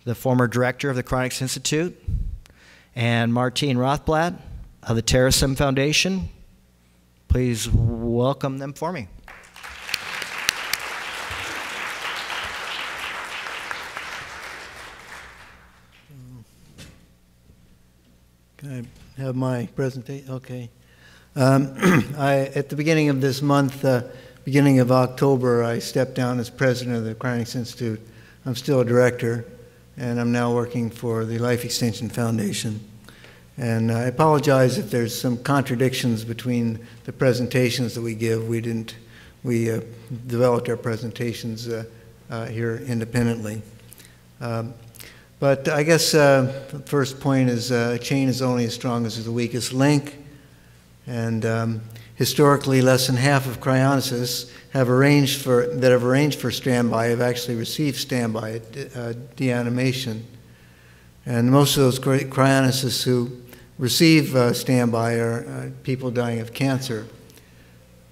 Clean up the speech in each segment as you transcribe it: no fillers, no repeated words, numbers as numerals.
the former director of the Cryonics Institute, and Martine Rothblatt of the Terrorism Foundation. Please welcome them for me. Can I have my presentation? Okay. At the beginning of this month, beginning of October, I stepped down as president of the Cryonics Institute. I'm still a director, and I'm now working for the Life Extension Foundation. And I apologize if there's some contradictions between the presentations that we give. We developed our presentations here independently. But I guess the first point is a chain is only as strong as the weakest link. And historically, less than half of cryonicists that have arranged for standby have actually received standby deanimation. And most of those cryonicists who receive standby are people dying of cancer.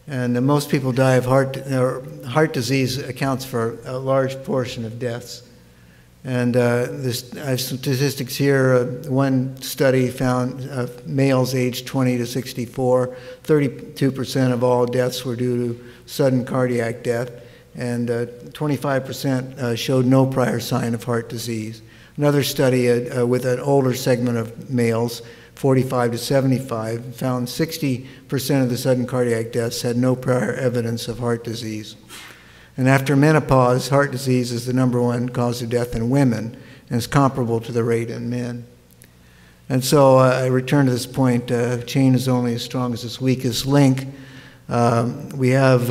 And most people die of heart disease accounts for a large portion of deaths. And I have statistics here. One study found males aged 20 to 64, 32% of all deaths were due to sudden cardiac death, and 25% showed no prior sign of heart disease. Another study with an older segment of males, 45 to 75, found 60% of the sudden cardiac deaths had no prior evidence of heart disease. And after menopause, heart disease is the #1 cause of death in women, and is comparable to the rate in men. And so I return to this point, chain is only as strong as its weakest link. We have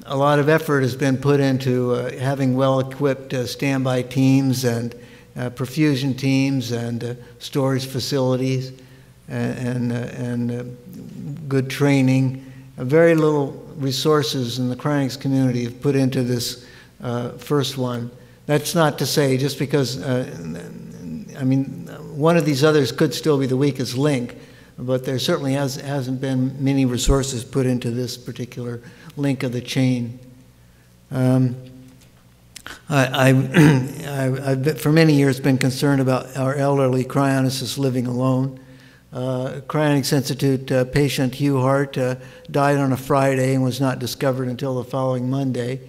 a lot of effort has been put into having well-equipped standby teams and perfusion teams and storage facilities and good training. Very little resources in the cryonics community have put into this first one. That's not to say just because, I mean, one of these others could still be the weakest link, but there certainly hasn't been many resources put into this particular link of the chain. I've for many years been concerned about our elderly cryonicists living alone. Cryonics Institute patient Hugh Hart died on a Friday and was not discovered until the following Monday.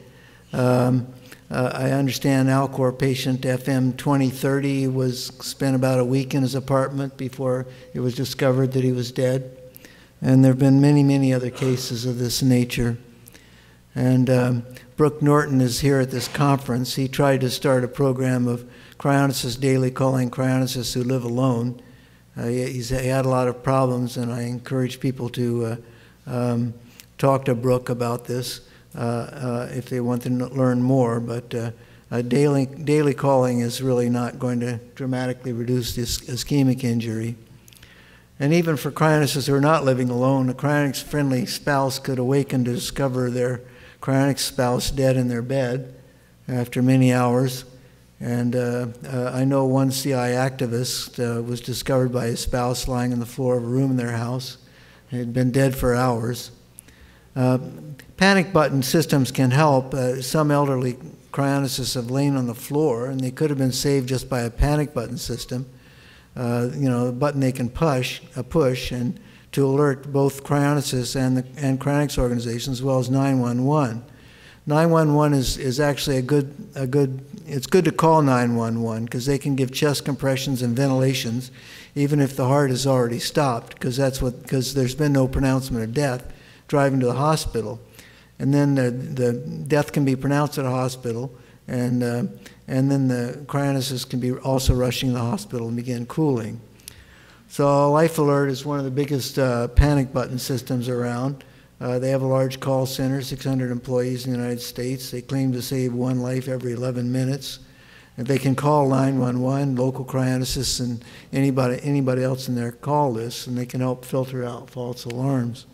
I understand Alcor patient FM 2030 spent about a week in his apartment before it was discovered that he was dead. And there have been many, many other cases of this nature. And Brooke Norton is here at this conference. He tried to start a program of cryonicists daily calling cryonicists who live alone. He had a lot of problems, and I encourage people to talk to Brooke about this if they want to learn more. But daily calling is really not going to dramatically reduce this ischemic injury. And even for cryonicists who are not living alone, a cryonics-friendly spouse could awaken to discover their cryonics spouse dead in their bed after many hours. And I know one CI activist was discovered by his spouse lying on the floor of a room in their house. He had been dead for hours. Panic button systems can help. Some elderly cryonicists have lain on the floor, and they could have been saved just by a panic button system. You know, a button they can push and to alert both cryonicists and cryonics organizations, as well as 911. 911 is actually it's good to call 911 because they can give chest compressions and ventilations even if the heart is already stopped, because there's been no pronouncement of death driving to the hospital. And then the death can be pronounced at a hospital, and then the cryonicist can be also rushing to the hospital and begin cooling. So Life Alert is one of the biggest panic button systems around. They have a large call center, 600 employees in the United States. They claim to save one life every 11 minutes. And they can call 911, local cryonicists, and anybody else in their call list, and they can help filter out false alarms.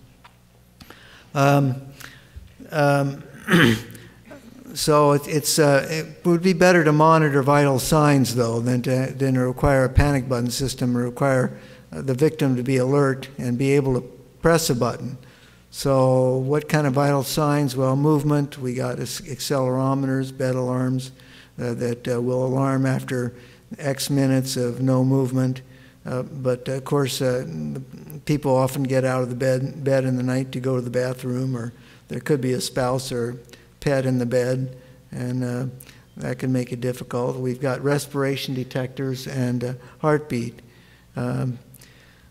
So it would be better to monitor vital signs, though, than to require a panic button system or require the victim to be alert and be able to press a button. So what kind of vital signs? Well, movement. We got accelerometers, bed alarms that will alarm after X minutes of no movement. But of course, people often get out of the bed in the night to go to the bathroom, or there could be a spouse or pet in the bed, and that can make it difficult. We've got respiration detectors and heartbeat.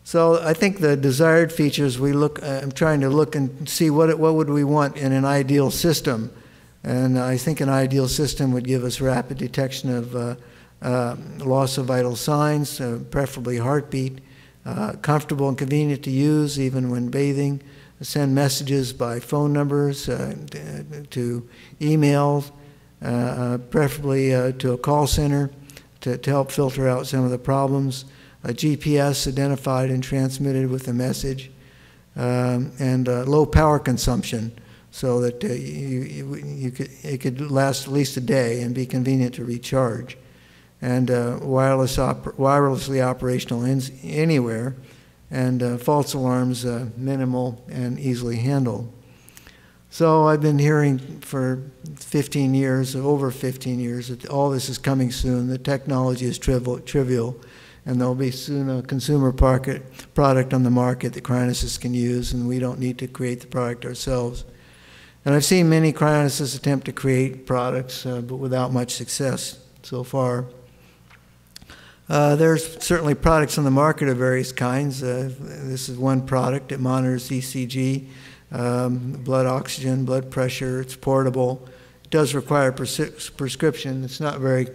So I think the desired features I'm trying to look and see what would we want in an ideal system. And I think an ideal system would give us rapid detection of loss of vital signs, preferably heartbeat, comfortable and convenient to use even when bathing, send messages by phone numbers to emails, preferably to a call center to help filter out some of the problems. A GPS identified and transmitted with a message, and low power consumption, so that it could last at least a day and be convenient to recharge, and wirelessly operational anywhere, and false alarms minimal and easily handled. So I've been hearing for 15 years, over 15 years, that all this is coming soon. The technology is trivial. And there'll be soon a consumer product on the market that cryonicists can use, and we don't need to create the product ourselves. And I've seen many cryonicists attempt to create products, but without much success so far. There's certainly products on the market of various kinds. This is one product. It monitors ECG, blood oxygen, blood pressure. It's portable. It does require prescription. It's not very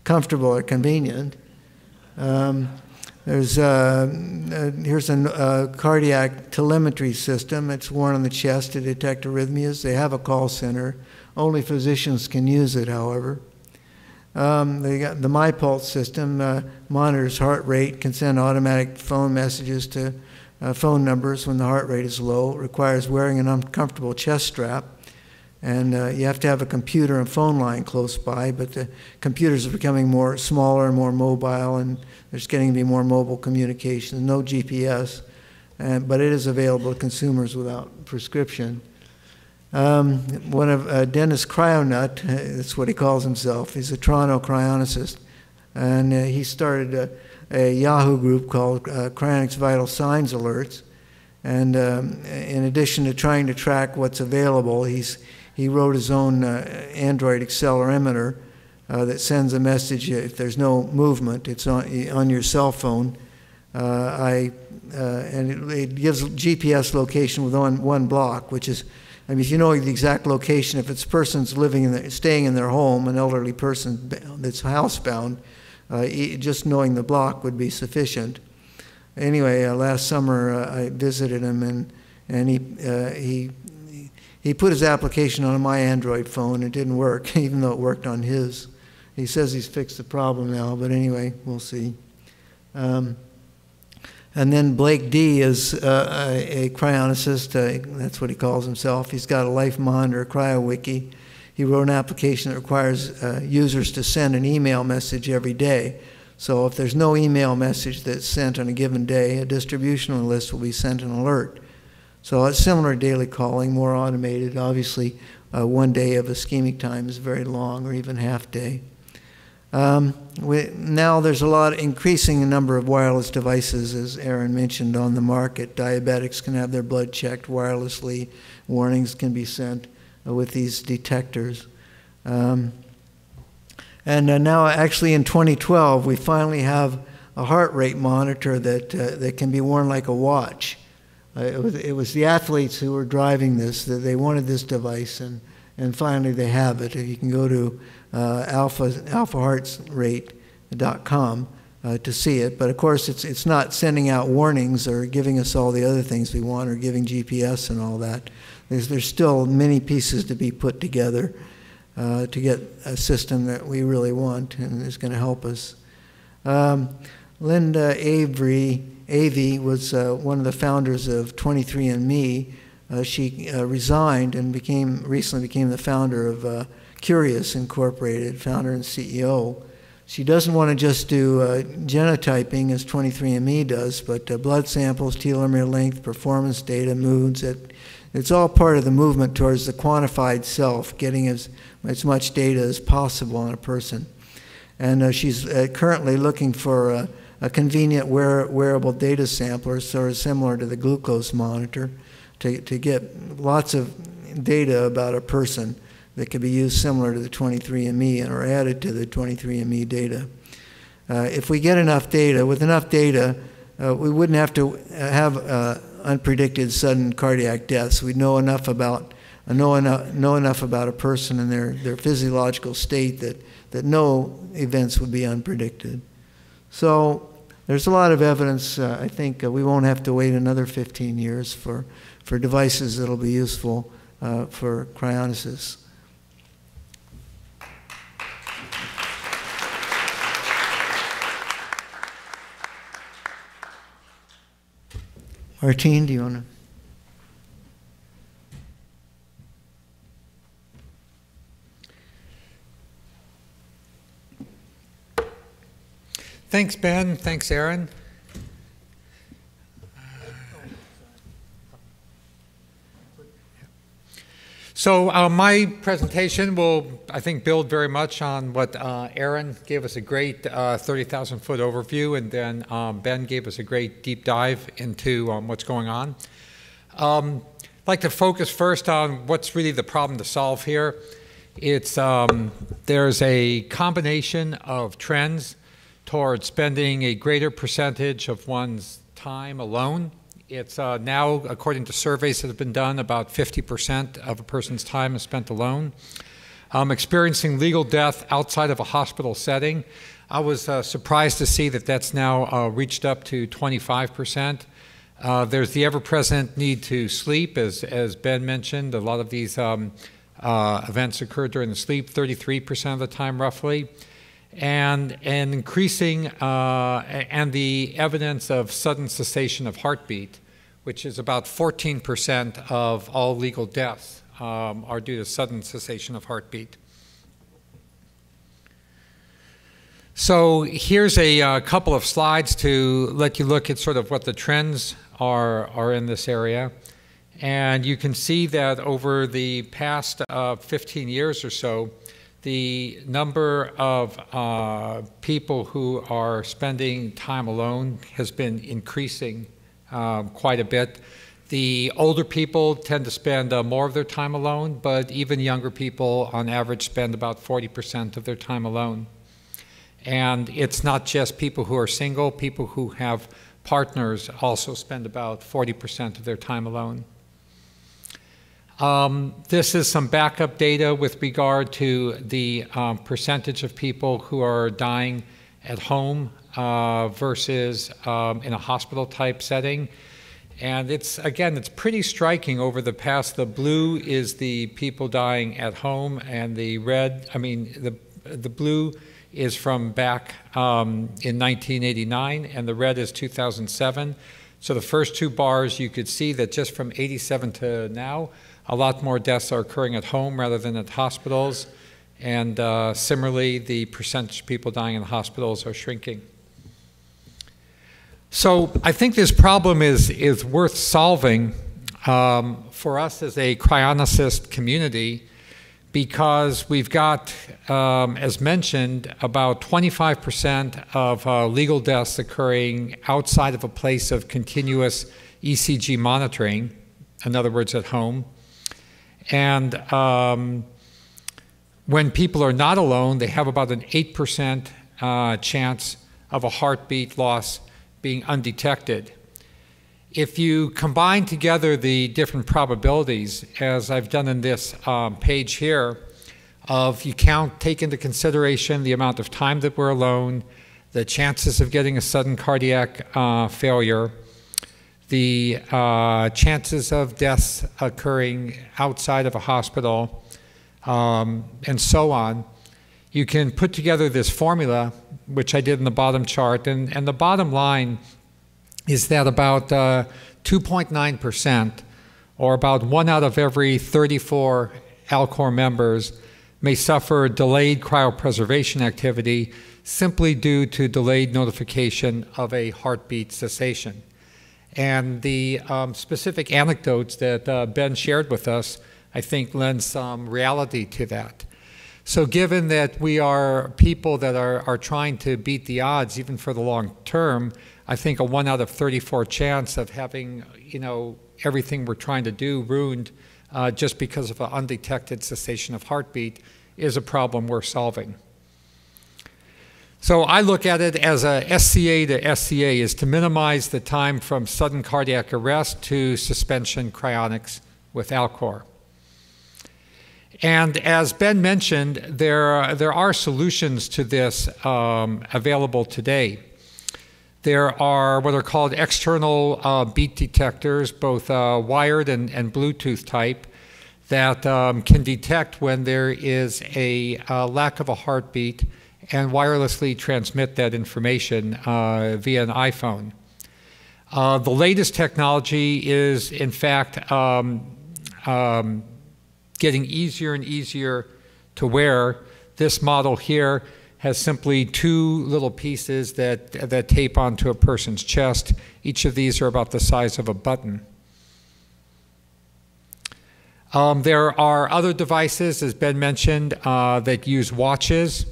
comfortable or convenient. Here's a cardiac telemetry system. It's worn on the chest to detect arrhythmias. They have a call center. Only physicians can use it, however. They got the MyPulse system, monitors heart rate, can send automatic phone messages to phone numbers when the heart rate is low. It requires wearing an uncomfortable chest strap. And you have to have a computer and phone line close by, but the computers are becoming smaller and more mobile, and there's getting to be more mobile communication. No GPS, but it is available to consumers without prescription. One of Dennis Cryonut, that's what he calls himself. He's a Toronto cryonicist, and he started a Yahoo group called Cryonics Vital Signs Alerts. And in addition to trying to track what's available, he wrote his own Android accelerometer that sends a message if there's no movement. It's on your cell phone, and it gives GPS location with one block, which is, I mean, if you know the exact location, if it's a person's staying in their home, an elderly person that's housebound, just knowing the block would be sufficient. Anyway, last summer I visited him, and he put his application on my Android phone. It didn't work, even though it worked on his. He says he's fixed the problem now, but anyway, we'll see. And then Blake D is a cryonicist. That's what he calls himself. He's got a life monitor, CryoWiki. He wrote an application that requires users to send an email message every day. So if there's no email message that's sent on a given day, a distribution list will be sent an alert. So it's similar to daily calling, more automated. Obviously, 1 day of ischemic time is very long, or even half day. Now there's a lot increasing number of wireless devices, as Aaron mentioned, on the market. Diabetics can have their blood checked wirelessly. Warnings can be sent with these detectors. And now, actually, in 2012, we finally have a heart rate monitor that can be worn like a watch. It was the athletes who were driving this, that they wanted this device, and finally they have it. You can go to alphaheartsrate.com to see it, but of course it's not sending out warnings or giving us all the other things we want, or giving GPS and all that. There's still many pieces to be put together to get a system that we really want and is going to help us. Linda Avey was one of the founders of 23andMe. She resigned and recently became the founder of Curious Incorporated, founder and CEO. She doesn't want to just do genotyping as 23andMe does, but blood samples, telomere length, performance data, moods. It's all part of the movement towards the quantified self, getting as much data as possible on a person. And she's currently looking for a convenient wearable data sampler, sort of similar to the glucose monitor, to get lots of data about a person that could be used similar to the 23andMe or added to the 23andMe data. If we get enough data, with enough data, we wouldn't have to have unpredicted sudden cardiac deaths. We'd know enough about a person and their physiological state that no events would be unpredicted. So there's a lot of evidence. I think we won't have to wait another 15 years for devices that'll be useful for cryonics. Martine, do you want to? Thanks, Ben. Thanks, Aaron. So my presentation will, I think, build very much on what Aaron gave us a great 30,000-foot overview, and then Ben gave us a great deep dive into what's going on. I'd like to focus first on what's really the problem to solve here. It's there's a combination of trends towards spending a greater percentage of one's time alone. It's now, according to surveys that have been done, about 50% of a person's time is spent alone. Experiencing legal death outside of a hospital setting. I was surprised to see that that's now reached up to 25%. There's the ever-present need to sleep, as Ben mentioned. A lot of these events occur during the sleep, 33% of the time roughly. And increasing, and the evidence of sudden cessation of heartbeat, which is about 14% of all legal deaths are due to sudden cessation of heartbeat. So here's a couple of slides to let you look at sort of what the trends are in this area. And you can see that over the past 15 years or so, the number of people who are spending time alone has been increasing quite a bit. The older people tend to spend more of their time alone, but even younger people on average spend about 40% of their time alone. And it's not just people who are single, people who have partners also spend about 40% of their time alone. This is some backup data with regard to the percentage of people who are dying at home versus in a hospital type setting. And it's, again, it's pretty striking over the past. The blue is the people dying at home, and the red, the blue is from back in 1989, and the red is 2007. So the first two bars, you could see that just from 87 to now, a lot more deaths are occurring at home rather than at hospitals. And similarly, the percentage of people dying in hospitals are shrinking. So I think this problem is worth solving for us as a cryonicist community, because we've got, as mentioned, about 25% of legal deaths occurring outside of a place of continuous ECG monitoring, in other words, at home. And when people are not alone, they have about an 8% chance of a heartbeat loss being undetected. If you combine together the different probabilities, as I've done in this page here, you take into consideration the amount of time that we're alone, the chances of getting a sudden cardiac failure, the chances of deaths occurring outside of a hospital, and so on, you can put together this formula, which I did in the bottom chart. And the bottom line is that about 2.9%, or about 1 out of every 34 Alcor members, may suffer delayed cryopreservation activity simply due to delayed notification of a heartbeat cessation. And the specific anecdotes that Ben shared with us, I think, lend some reality to that. So given that we are people that are trying to beat the odds, even for the long term, I think a 1 out of 34 chance of having, everything we're trying to do ruined just because of an undetected cessation of heartbeat is a problem we're solving. So I look at it as a SCA to SCA, is to minimize the time from sudden cardiac arrest to suspension cryonics with Alcor. And as Ben mentioned, there are solutions to this available today. There are what are called external beat detectors, both wired and Bluetooth type, that can detect when there is a lack of a heartbeat and wirelessly transmit that information via an iPhone. The latest technology is, in fact, getting easier and easier to wear. This model here has simply 2 little pieces that tape onto a person's chest. Each of these are about the size of a button. There are other devices, as Ben mentioned, that use watches.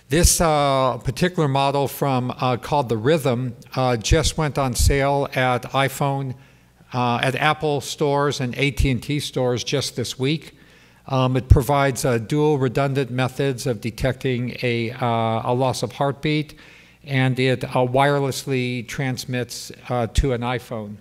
This particular model from called the Rhythm just went on sale at at Apple stores and AT&T stores just this week. It provides dual redundant methods of detecting a loss of heartbeat, and it wirelessly transmits to an iPhone.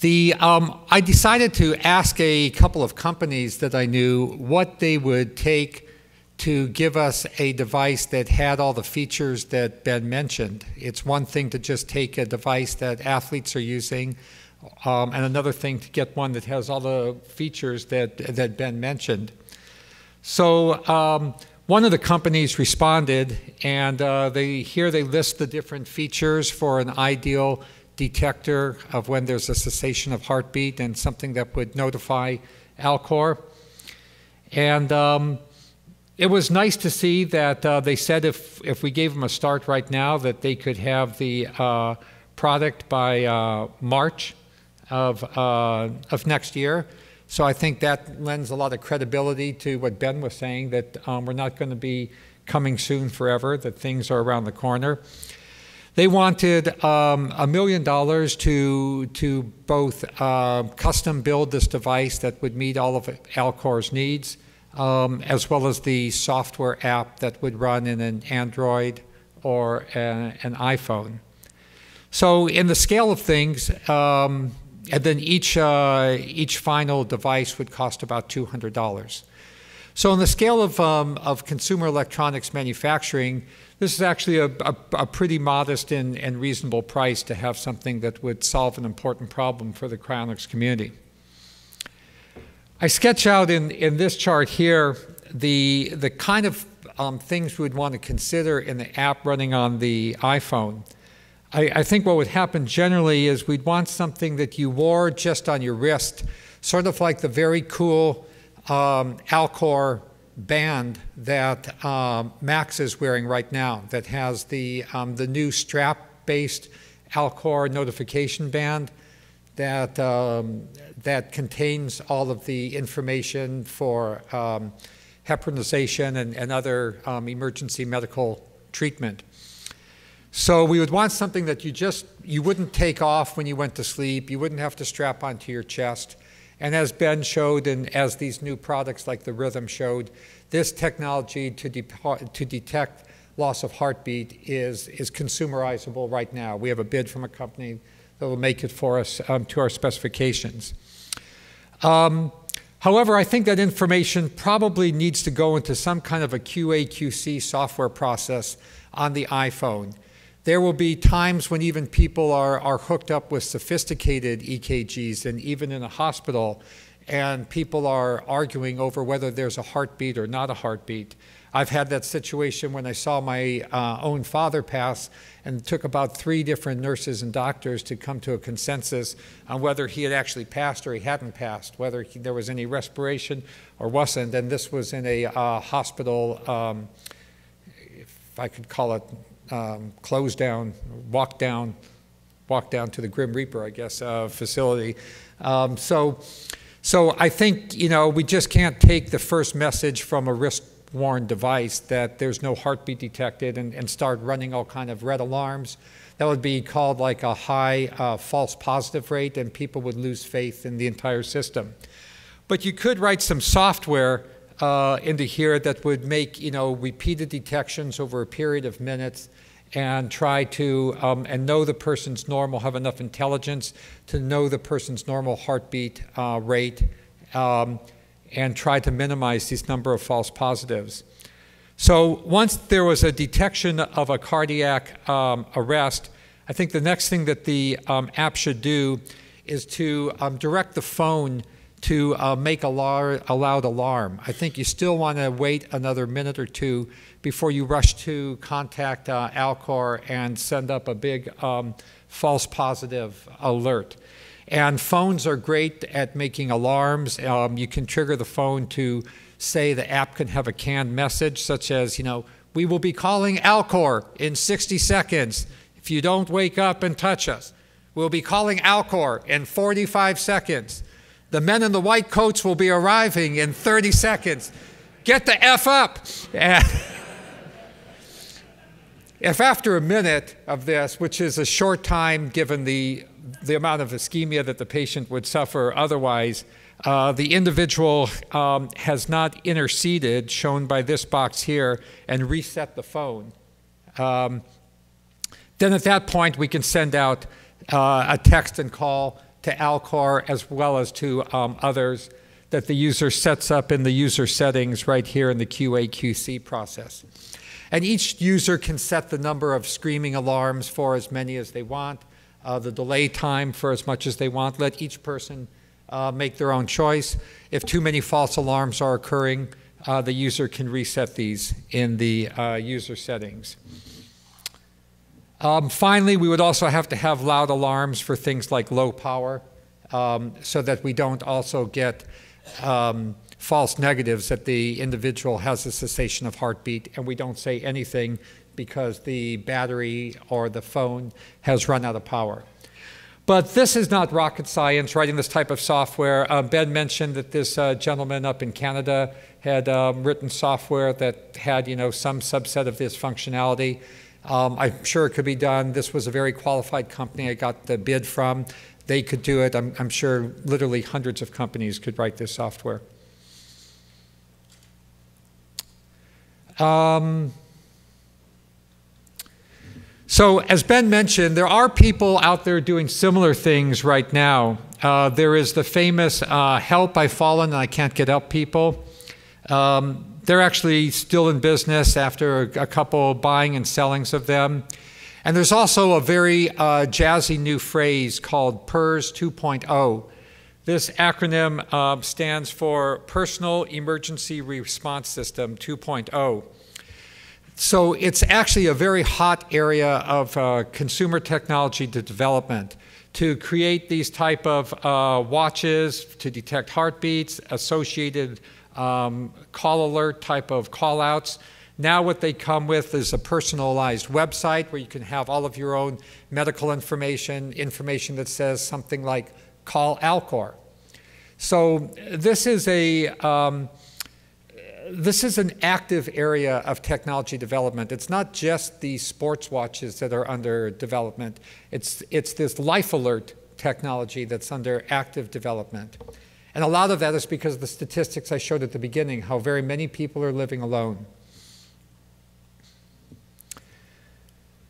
I decided to ask a couple of companies that I knew what they would take to give us a device that had all the features that Ben mentioned. It's one thing to just take a device that athletes are using, and another thing to get one that has all the features that Ben mentioned. So one of the companies responded, and they list the different features for an ideal detector of when there's a cessation of heartbeat and something that would notify Alcor. And it was nice to see that they said if we gave them a start right now, that they could have the product by March of next year. So I think that lends a lot of credibility to what Ben was saying, that we're not going to be coming soon forever, that things are around the corner. They wanted $1 million to both custom build this device that would meet all of Alcor's needs, as well as the software app that would run in an Android or an iPhone. So in the scale of things, and then each final device would cost about $200. So in the scale of consumer electronics manufacturing, this is actually a pretty modest and reasonable price to have something that would solve an important problem for the cryonics community. I sketch out in this chart here the kind of things we would want to consider in the app running on the iPhone. I think what would happen generally is we'd want something that you wore just on your wrist, sort of like the very cool Alcor band that Max is wearing right now, that has the new strap-based Alcor notification band that contains all of the information for heparinization and other emergency medical treatment. So we would want something that you wouldn't take off when you went to sleep, you wouldn't have to strap onto your chest. And as Ben showed, and as these new products like the Rhythm showed, this technology to detect loss of heartbeat is consumerizable right now. We have a bid from a company that will make it for us to our specifications. However, I think that information probably needs to go into some kind of a QA/QC software process on the iPhone. There will be times when even people are hooked up with sophisticated EKGs, and even in a hospital, and people are arguing over whether there's a heartbeat or not a heartbeat. I've had that situation when I saw my own father pass, and it took about 3 different nurses and doctors to come to a consensus on whether he had actually passed or he hadn't passed, whether there was any respiration or wasn't. And this was in a hospital, if I could call it, closed down, walk down to the Grim Reaper, I guess, facility. So I think, you know, we just can't take the first message from a wrist-worn device that there's no heartbeat detected and start running all kind of red alarms. That would be called like a high false positive rate, and people would lose faith in the entire system. But you could write some software into here that would make, you know, repeated detections over a period of minutes, and try to and know the person's normal, have enough intelligence to know the person's normal heartbeat rate, and try to minimize these number of false positives. So once there was a detection of a cardiac arrest, I think the next thing that the app should do is to direct the phone to make a loud alarm. I think you still want to wait another minute or 2 before you rush to contact Alcor and send up a big false positive alert. And phones are great at making alarms. You can trigger the phone to say the app can have a canned message such as, you know, we will be calling Alcor in 60 seconds if you don't wake up and touch us. We'll be calling Alcor in 45 seconds. The men in the white coats will be arriving in 30 seconds. Get the F up. If after a minute of this, which is a short time given the amount of ischemia that the patient would suffer otherwise, the individual has not interceded, shown by this box here, and reset the phone, then at that point we can send out a text and call to Alcor as well as to others that the user sets up in the user settings right here in the QA/QC process. And each user can set the number of screaming alarms for as many as they want, the delay time for as much as they want. Let each person make their own choice. If too many false alarms are occurring, the user can reset these in the user settings. Finally, we would also have to have loud alarms for things like low power, so that we don't also get false negatives that the individual has a cessation of heartbeat, and we don't say anything because the battery or the phone has run out of power. But this is not rocket science, writing this type of software. Ben mentioned that this gentleman up in Canada had written software that had, you know, some subset of this functionality. I'm sure it could be done. This was a very qualified company I got the bid from. They could do it. I'm sure literally hundreds of companies could write this software. So as Ben mentioned, there are people out there doing similar things right now. There is the famous help, I've fallen and I can't get up people. They're actually still in business after a couple buying and sellings of them. And there's also a very jazzy new phrase called PERS 2.0. This acronym stands for Personal Emergency Response System 2.0. So it's actually a very hot area of consumer technology development to create these type of watches to detect heartbeats, associated call alert type of call outs. Now what they come with is a personalized website where you can have all of your own medical information that says something like call Alcor. So this is an active area of technology development. It's not just the sports watches that are under development. It's this life alert technology that's under active development. And a lot of that is because of the statistics I showed at the beginning, how very many people are living alone.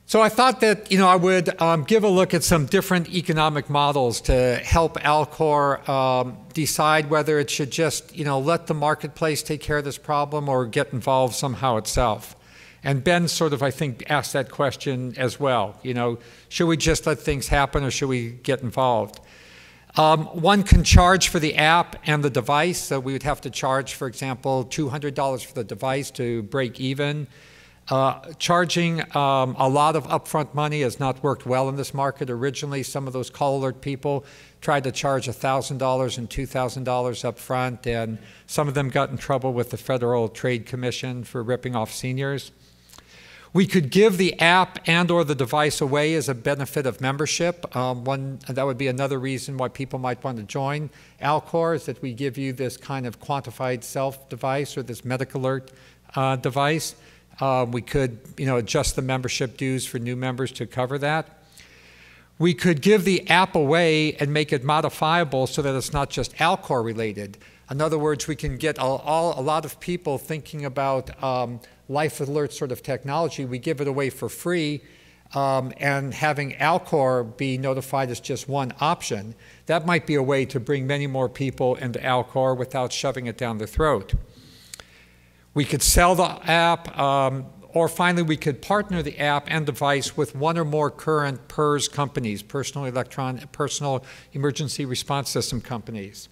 So I thought that, you know, I would give a look at some different economic models to help Alcor decide whether it should just, you know, let the marketplace take care of this problem or get involved somehow itself. And Ben sort of, I think, asked that question as well. You know, should we just let things happen or should we get involved? One can charge for the app and the device, so we would have to charge, for example, $200 for the device to break even. Charging a lot of upfront money has not worked well in this market. Originally, some of those call alert people tried to charge $1,000 and $2,000 up front, and some of them got in trouble with the Federal Trade Commission for ripping off seniors. We could give the app and or the device away as a benefit of membership. That would be another reason why people might want to join Alcor, is that we give you this kind of quantified self device or this medical alert device. We could adjust the membership dues for new members to cover that. We could give the app away and make it modifiable so that it's not just Alcor related. In other words, we can get a lot of people thinking about life alert sort of technology. We give it away for free, and having Alcor be notified is just one option. That might be a way to bring many more people into Alcor without shoving it down their throat. We could sell the app, or finally we could partner the app and device with one or more current PERS companies, personal emergency response system companies.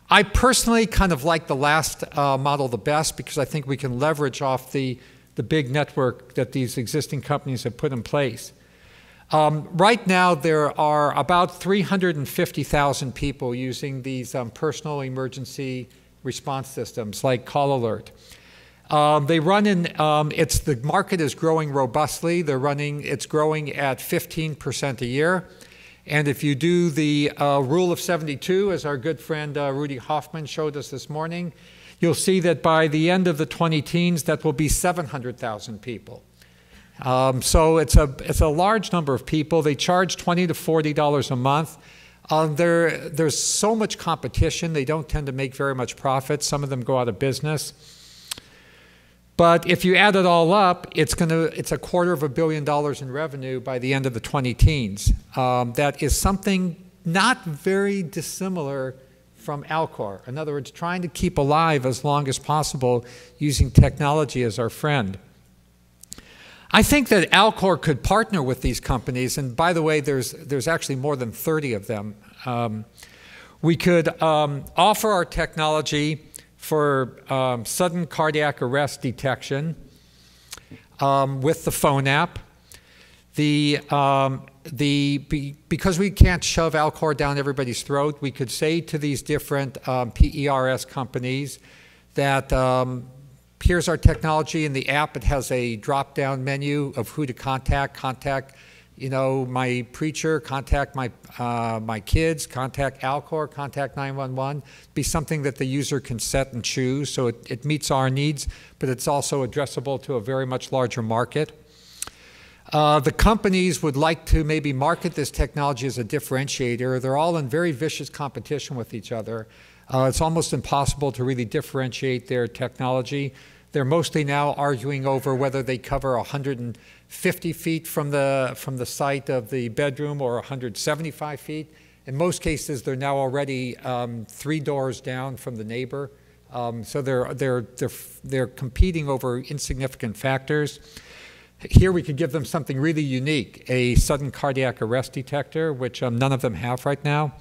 I personally kind of like the last model the best, because I think we can leverage off the big network that these existing companies have put in place. Right now there are about 350,000 people using these personal emergency response systems like Call Alert. They run in, the market is growing robustly. It's growing at 15% a year. And if you do the rule of 72, as our good friend Rudy Hoffman showed us this morning, you'll see that by the end of the 20-teens, that will be 700,000 people. So it's a large number of people. They charge $20 to $40 a month. There's so much competition. They don't tend to make very much profit. Some of them go out of business. But if you add it all up, it's $250 million in revenue by the end of the 20-teens. That is something not very dissimilar from Alcor. In other words, trying to keep alive as long as possible using technology as our friend. I think that Alcor could partner with these companies, and by the way, there's actually more than 30 of them. We could offer our technology for sudden cardiac arrest detection with the phone app. Because we can't shove Alcor down everybody's throat, we could say to these different PERS companies that here's our technology in the app. It has a drop-down menu of who to contact. Contact, my preacher, contact my kids, contact Alcor, contact 911. Be something that the user can set and choose, so it meets our needs, but it's also addressable to a very much larger market. The companies would like to maybe market this technology as a differentiator. They're all in very vicious competition with each other. It's almost impossible to really differentiate their technology. They're mostly now arguing over whether they cover 150 feet from the site of the bedroom or 175 feet. In most cases, they're now already 3 doors down from the neighbor. So they're competing over insignificant factors. Here we could give them something really unique, a sudden cardiac arrest detector, which none of them have right now.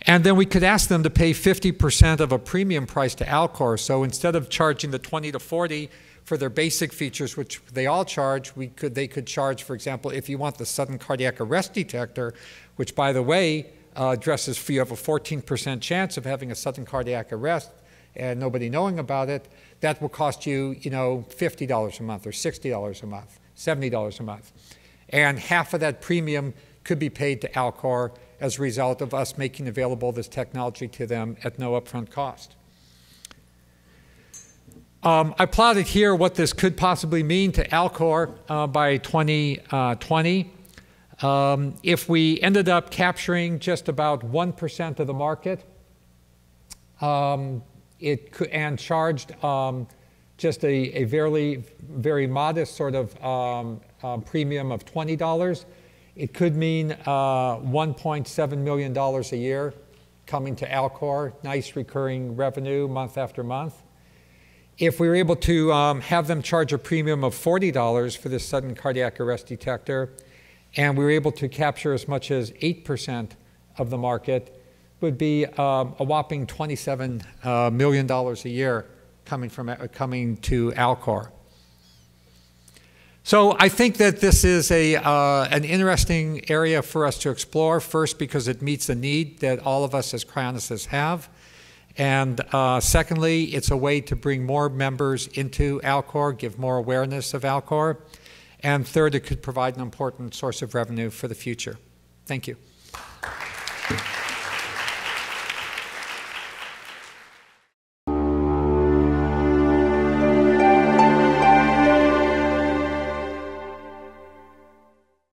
And then we could ask them to pay 50% of a premium price to Alcor. So instead of charging the 20 to 40 for their basic features, which they all charge, they could charge, for example, if you want the sudden cardiac arrest detector, which, by the way, addresses you have a 14% chance of having a sudden cardiac arrest and nobody knowing about it, that will cost you, $50 a month or $60 a month, $70 a month. And half of that premium could be paid to Alcor as a result of us making available this technology to them at no upfront cost. I plotted here what this could possibly mean to Alcor by 2020. If we ended up capturing just about 1% of the market, and charged just a very modest sort of premium of $20, it could mean $1.7 million a year coming to Alcor, nice recurring revenue month after month. If we were able to have them charge a premium of $40 for this sudden cardiac arrest detector, and we were able to capture as much as 8% of the market would be a whopping $27 million a year coming to Alcor. So I think that this is an interesting area for us to explore, first because it meets a need that all of us as cryonicists have, and secondly, it's a way to bring more members into Alcor, give more awareness of Alcor, and third, it could provide an important source of revenue for the future. Thank you.